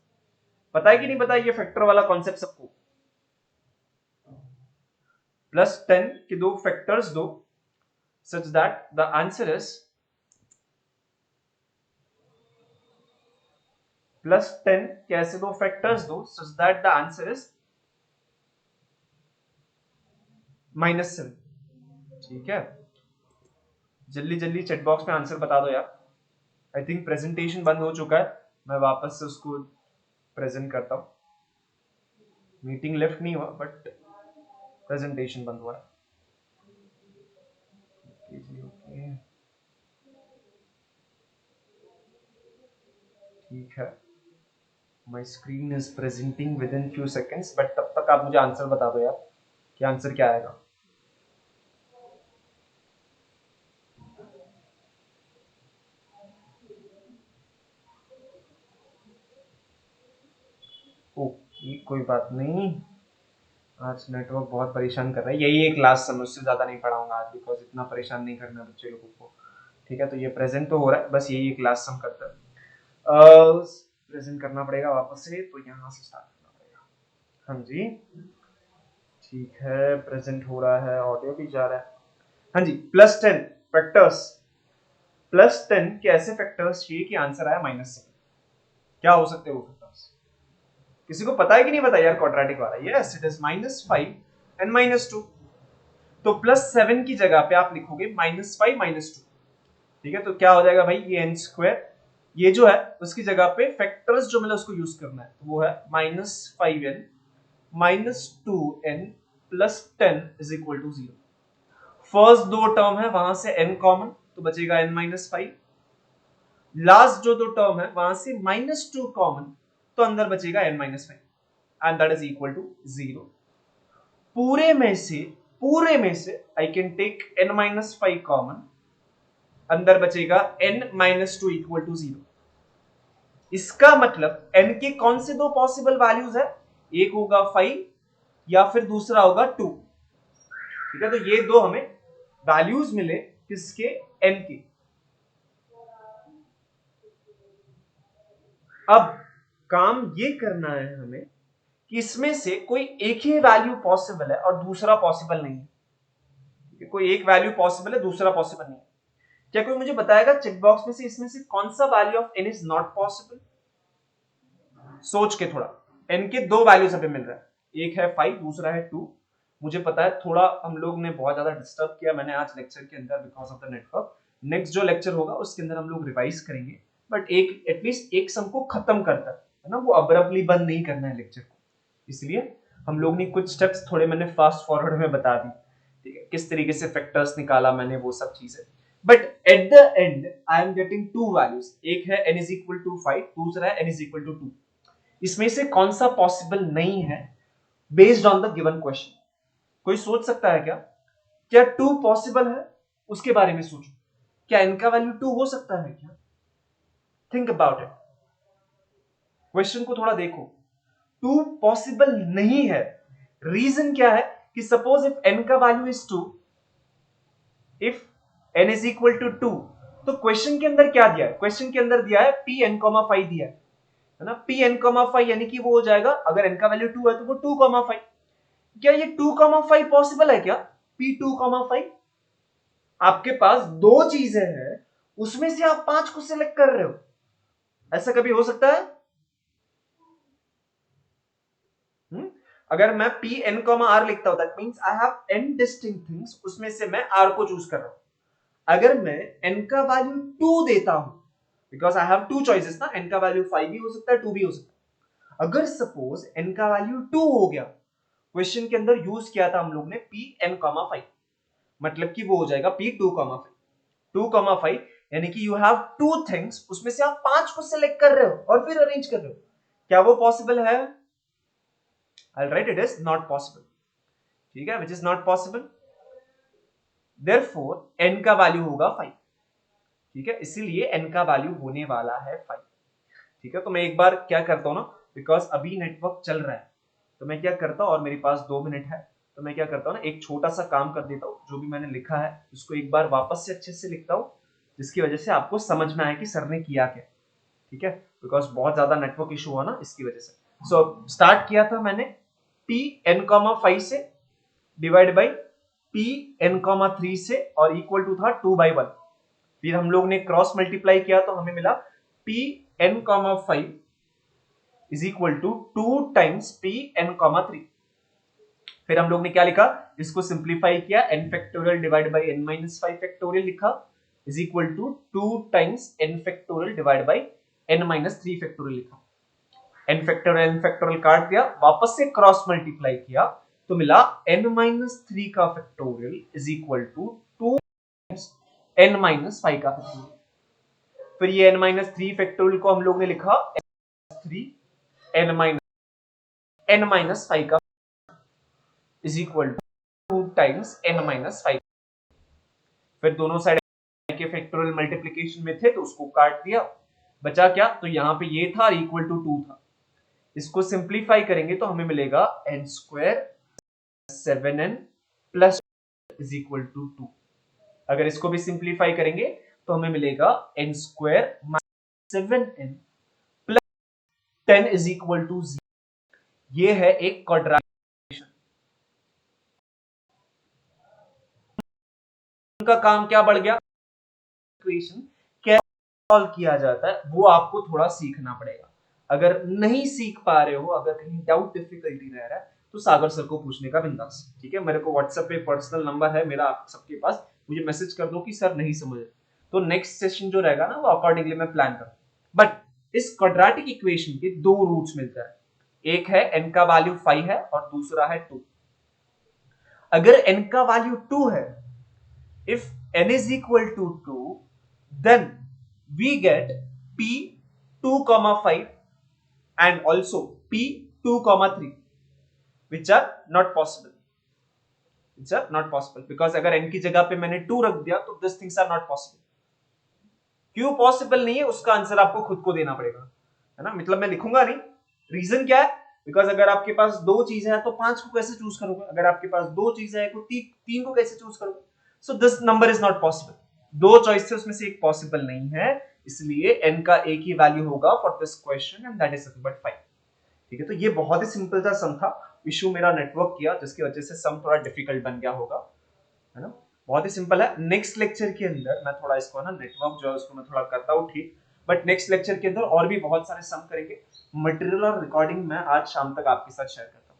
पता है कि नहीं पता ये फैक्टर वाला कॉन्सेप्ट सबको? +10 के दो फैक्टर्स दो such that the answer is +10 के ऐसे दो फैक्टर्स दो such that the answer is -7। ठीक है, जल्दी जल्दी चैट बॉक्स में आंसर बता दो यार। आई थिंक प्रेजेंटेशन बंद हो चुका है, मैं वापस से उसको प्रेजेंट करता हूं। मीटिंग लेफ्ट नहीं हुआ बट प्रेजेंटेशन बंद हुआ है। ओके, ठीक है, my screen is presenting with in few seconds, but तब तक आप मुझे आंसर बता दो यार कि आंसर क्या आएगा। ओके, कोई बात नहीं, आज नेटवर्क बहुत परेशान कर रहा है, यही एक लास्ट समय, उससे ज़्यादा नहीं पढ़ाऊंगा आज बिकॉज इतना परेशान नहीं करना बच्चे लोगों को। ठीक है, तो ये प्रेजेंट तो हो रहा है, बस यही एक लास्ट सम करता है, प्रेजेंट करना पड़ेगा वापस से, तो यहाँ से स्टार्ट करना पड़ेगा। हाँ जी, ठीक है, प्रेजेंट हो रहा है, ऑडियो भी जा रहा है। हाँ जी, +10 फैक्टर्स, +10 के ऐसे फैक्टर्स चाहिए कि आंसर आया -7। क्या हो सकते हैं वो फैक्टर्स, किसी को पता है कि नहीं पता यार क्वाड्रेटिक वाला? Yes, it is -5 and -2। तो +7 की जगह पे आप लिखोगे -5 -2। ठीक है, तो क्या हो जाएगा भाई, ये n स्क्वायर, ये जो है उसकी जगह पे फैक्टर्स जो मिला उसको यूज करना है, तो वो है -5n -2n plus 10 is equal to 0। First दो टर्म है वहां से n कॉमन, तो बचेगा n-5। लास्ट जो दो टर्म है वहां से -2 कॉमन, तो अंदर बचेगा n-5 and that is equal to 0। पूरे में से I can take n-5 common, अंदर बचेगा n-2 इक्वल टू 0। इसका मतलब n के कौन से दो पॉसिबल वैल्यूज है, एक होगा 5 या फिर दूसरा होगा 2। ठीक है, तो ये दो हमें वैल्यूज मिले किसके? n के। अब काम ये करना है हमें कि इसमें से कोई एक ही वैल्यू पॉसिबल है और दूसरा पॉसिबल नहीं है। कोई एक वैल्यू पॉसिबल है, दूसरा पॉसिबल नहीं है। क्या कोई मुझे बताएगा चेक बॉक्स में से इसमें से कौन सा value of n is not possible? सोच के थोड़ा। n के दो वैल्यूज हमें मिल रहा है, एक है 5, दूसरा है 2। मुझे पता है थोड़ा हम लोग ने बहुत ज्यादा डिस्टर्ब किया मैंने आज लेक्चर के अंदर because of the network. Next जो लेक्चर होगा उसके अंदर हम लोग रिवाइज करेंगे, बट एक एटलीस्ट एक सम को खत्म करता है ना, वो अब्रप्टली बंद नहीं करना है लेक्चर को। इसलिए हम लोग ने कुछ स्टेप्स थोड़े मैंने फास्ट फॉरवर्ड में बता दी, ठीक है, किस तरीके से फैक्टर्स निकाला मैंने, वो सब चीजें। But at the and I am getting to values, एक है n is equal to 5, दूसरा है n is equal to 2। इसमें से कौन सा पॉसिबल नहीं है based on the given question? कोई सोच सकता है क्या? क्या 2 पॉसिबल है? उसके बारे में सोचो। क्या n का वैल्यू 2 हो सकता है क्या? Think about it. क्वेश्चन को थोड़ा देखो। 2 पॉसिबल नहीं है। रीजन क्या है कि सपोज इफ n का value is 2, if n is equal to 2, तो क्वेश्चन के अंदर क्या दिया है? क्वेश्चन के अंदर दिया है Pn, 5 दिया है ना। Pn, 5 यानी कि वो हो जाएगा, अगर n का वैल्यू 2 है तो वो 2, 5। क्या ये 2, 5 पॉसिबल है क्या? P2, 5। आपके पास दो चीजें हैं, उसमें से आप 5 को सिलेक्ट कर रहे हो, ऐसा कभी हो सकता है? अगर मैं Pn, R लिखता हूं that means I have n distinct things, उसमें से मैं R को चूज कर रहा हूं। अगर मैं n का वैल्यू 2 देता हूं, बिकॉज आई हैव 2 चॉइसेस ना, n का वैल्यू 5 भी हो सकता है, 2 भी हो सकता है। अगर सपोज n का वैल्यू 2 हो गया, क्वेश्चन के अंदर यूज किया था हम लोग ने Pn, 5, मतलब कि वो हो जाएगा P2, 5। 2, 5 यानी कि यू हैव 2 थिंग्स, उसमें से आप 5 को सिलेक्ट कर रहे हो और फिर अरेंज कर रहे हो। क्या वो पॉसिबल है? I'll write it is not possible, ठीक है, which is not possible। therefore n का वैल्यू होगा 5, ठीक है, इसीलिए n का वैल्यू होने वाला है 5, ठीक है। तो मैं एक बार क्या करता हूं ना, बिकॉज अभी नेटवर्क चल रहा है, तो मैं क्या करता हूं, और मेरे पास 2 मिनट है, तो मैं क्या करता हूं ना, एक छोटा सा काम कर देता हूं, जो भी मैंने लिखा है उसको एक बार वापस से अच्छे से लिखता हूं, जिसकी वजह से आपको समझ में आए कि सर ने किया क्या, ठीक है, बिकॉज बहुत ज्यादा नेटवर्क इशू हुआ ना, इसकी वजह से। सो स्टार्ट किया था मैंने Pn, 5 से डिवाइड बाई Pn, 3 से, और इक्वल टू था 2/1। फिर हम लोग ने क्रॉस मल्टीप्लाई किया तो हमें मिला Pn, 5 is equal to 2 times Pn, 3। फिर हम लोग ने क्या लिखा, इसको सिंप्लीफाई किया, n factorial divide by n minus 5 factorial लिखा, is equal to 2 times n factorial divide by n minus 3 factorial लिखा। n फैक्टोरियल काट दिया, वापस से क्रॉस मल्टीप्लाई किया तो मिला n माइनस 3 का factorial is equal to 2 n minus 5 का फैक्टोरियल। फिर ये n माइनस 3 फैक्टोरियल को हम लोग ने लिखा 3 n माइनस 5 का is equal to 2 times n minus 5। फिर दोनों साइड के फैक्टोरियल मल्टीप्लिकेशन में थे तो उसको काट दिया, बचा क्या, तो यहाँ पे ये था इक्वल टू 2 था। इसको सिंप्लीफाई करेंगे तो हमें मिलेगा n square 7n plus is equal to 2। अगर इसको भी सिंप्लीफाई करेंगे तो हमें मिलेगा n square 7n plus 10 is equal to 0। ये है एक क्वाड्रेटिक इक्वेशन का काम क्या बढ़ गया, इक्वेशन कैसे सॉल्व किया जाता है वो आपको थोड़ा सीखना पड़ेगा। अगर नहीं सीख पा रहे हो, अगर कहीं डाउट डिफिकल्टी रह रहा है तो सागर सर को पूछने का बिंदास, ठीक है। मेरे को व्हाट्सएप पे पर्सनल नंबर है मेरा आप सबके पास, मुझे मैसेज कर दो कि सर नहीं समझ, तो नेक्स्ट सेशन जो रहेगा ना वो अकॉर्डिंगली मैं प्लान करूं। बट इस क्वाड्रेटिक इक्वेशन के दो रूट्स मिलते हैं, एक है n का वैल्यू 5 है और दूसरा है 2। अगर n का वैल्यू 2 है, if n is equal to 2, then we get P2, 5 and also P2, 3 which are not possible, which are not possible because अगर n की जगह पे मैंने 2 रख दिया तो this things are not possible। क्यों पॉसिबल नहीं है उसका आंसर आपको खुद को देना पड़ेगा, है ना, मतलब मैं लिखूंगा नहीं। रीजन क्या है, बिकॉज अगर आपके पास 2 चीजें हैं तो 5 को कैसे चूज करोगे, अगर आपके पास 2 चीजें हैं तो 3 को कैसे चूज करोगे। So this number is not possible, दो चॉइस थे उसमें से एक पॉसिबल नहीं है, इसलिए n का एक ही वैल्यू होगा for this question and that is nothing but 5। ठीक है, तो ये बहुत ही सिंपल सा सम था, इशू मेरा नेटवर्क किया जिसकी वजह से सम थोड़ा डिफिकल्ट बन गया होगा, है ना, बहुत ही सिंपल है। नेक्स्ट लेक्चर के अंदर मैं थोड़ा इसको ना नेटवर्क जो है उसको मैं थोड़ा करता हूँ ठीक, बट नेक्स्ट लेक्चर के अंदर और भी बहुत सारे सम करेंगे, मटेरियल और रिकॉर्डिंग मैं आज शाम तक आपके साथ शेयर करता हूँ।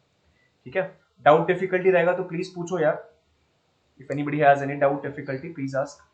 ठीक है, डाउट डिफिकल्टी रहेगा तो प्लीज पूछो यार, if anybody has any doubt difficulty please ask.